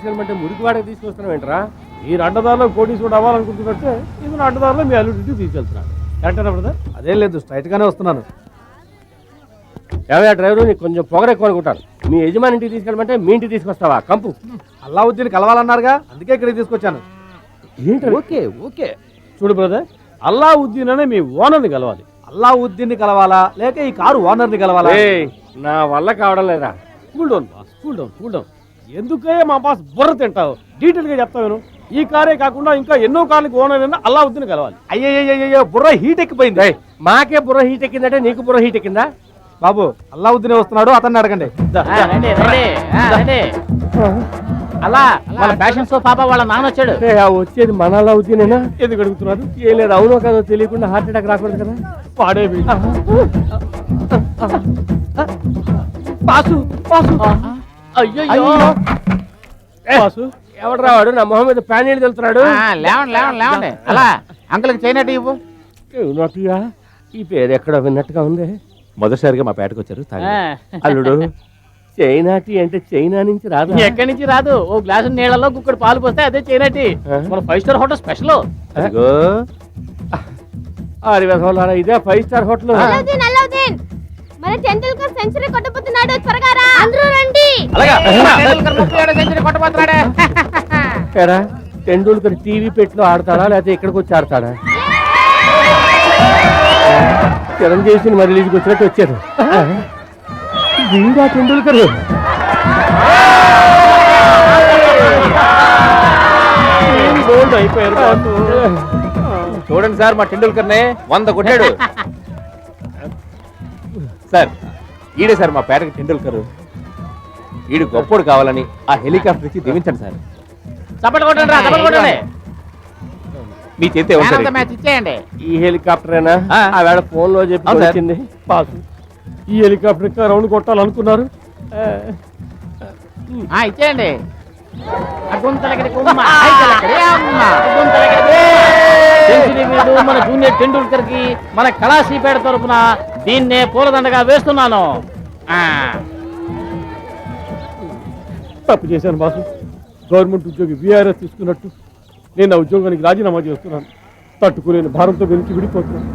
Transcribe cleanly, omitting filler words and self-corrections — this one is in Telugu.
తీసుకెళ్ళమంటే మురికివాడకి తీసుకొస్తున్నావు ఏంట్రా? మీరు అడ్డదారిలో కోటీశ్వరుడు అవ్వాలనుకుంటున్నట్టే ఇది అడ్డదారిలో మీ అల్లుడింటికి తీసుకెళ్తున్నాను. కరెక్టేనా బ్రదర్? అదేం లేదు, స్ట్రైట్ గానే వస్తున్నాను. ఏమయ్యా డ్రైవరు, నీకు కొంచెం పొగరెక్కువ అనుకుంటాను. మీ యజమాని ఇంటికి తీసుకెళ్ళమంటే మీ ఇంటికి తీసుకొస్తావా? కంపు. అల్లావుద్దీన్ కలవాలన్నారుగా, అందుకే ఇక్కడికి తీసుకొచ్చాను. ఏంటి? Okay okay. చూడు బ్రదర్, అల్లావుద్దీన్ అనే మీ ఓనర్ని కలవాలి. అల్లావుద్దీన్ని కలవాలా లేక ఈ కారు ఓనర్ని కలవాలా? నా వల్ల కావడం లేదా. Cool down boss, cool down, cool down. ఎందుకే మా బాస్ బుర్ర తింటావు? డీటెయిల్ గా చెప్తాను. ఈ కారే కాకుండా ఇంకా ఎన్నో కార్లకు ఓనర్ అయినా అల్లావుద్దీన్ కలవాలి. అయ్యయ్యో, బుర్ర హీట్ ఎక్కిపోయింది. మాకే బుర్ర హీట్ ఎక్కిందంటే నీకు బుర్ర హీట్ ఎక్కిందా? బాబు, అల్లావుద్దీనే వస్తున్నాడు, అతన్ని అడగండి. అలా వాళ్ళ ఫ్యాషన్ షో పాప వాళ్ళ నాన్న వచ్చాడు. వచ్చేది మన అల్లావుద్దీనేనా? ఎందుకు అడుగుతున్నారు? ఏం లేదు, అవునో కదా తెలియకుండా హార్ట్ అటాక్ రాకూడదు కదా. వాడే బాసు బాసు. అయ్యో బాసు ఎవడు రావాడు? నా మొహం మీద ప్యానీళ్ళు తెలుతున్నాడు. లేవండి అలా అంకుల్కి చేయనట్టు ఇవ్వు. నటుగా ఈ పేరు ఎక్కడ విన్నట్టుగా ఉంది. మొదటిసారిగా మా పేటకు వచ్చారు. అల్లుడు, చైనాటి అంటే చైనా నుంచి రాదు. ఎక్కడి నుంచి రాదు. ఓ గ్లాసు నీళ్ళలో కుక్కడు పాలు పోస్తే అదే చైనాటి. మన 5 స్టార్ హోటల్ స్పెషల్. అదిగో ఆరివేధంలారా, ఇదే 5 స్టార్ హోటల్. మన టెండూల్కర్ సెంచరీ కొట్టబోతున్నాడు, త్వరగా రా అందరూ రండి. సెంచరీ కొట్టబోతున్నాడే. టెండూల్కర్ టీవీ పెట్లో ఆడతాడా లేకపోతే ఇక్కడికి వచ్చి ఆడతాడా? చిరంజీవి మరి రిలీజ్కి వచ్చినట్టు వచ్చారు. వీడా టెండూల్కర్? అయిపోయారు. చూడండి సార్, మా టెండూల్కర్ నే 100 కొట్టాడు. సార్, ఈడే సార్ మా పేటకి టెండూల్కర్. ఈడు గొప్పోడు కావాలని ఆ హెలికాప్టర్ ఇచ్చి దీవించండి సార్. చప్పట్లు కొట్టండి రా, చప్పట్లు కొట్టండి. మీ చేతే మ్యాచ్ ఇచ్చేయండి. ఈ హెలికాప్టరేనా? ఆ వేళ ఫోన్ లో చెప్పి వచ్చింది. పాసు, ఈ హెలికాప్టర్ రౌండ్ కొట్టాలనుకున్నారు. ఇచ్చేయండి. మన జూనియర్ టెండూల్కర్ కి మన కళాశీపేట తరపున దీన్నే పూలదండగా వేస్తున్నాను. తప్పు చేశాను బాసు. గవర్నమెంట్ ఉద్యోగి VRS తీసుకున్నట్టు నేను ఆ ఉద్యోగానికి రాజీనామా చేస్తున్నాను. తట్టుకునే భారంతో గురించి విడిపోతున్నాను.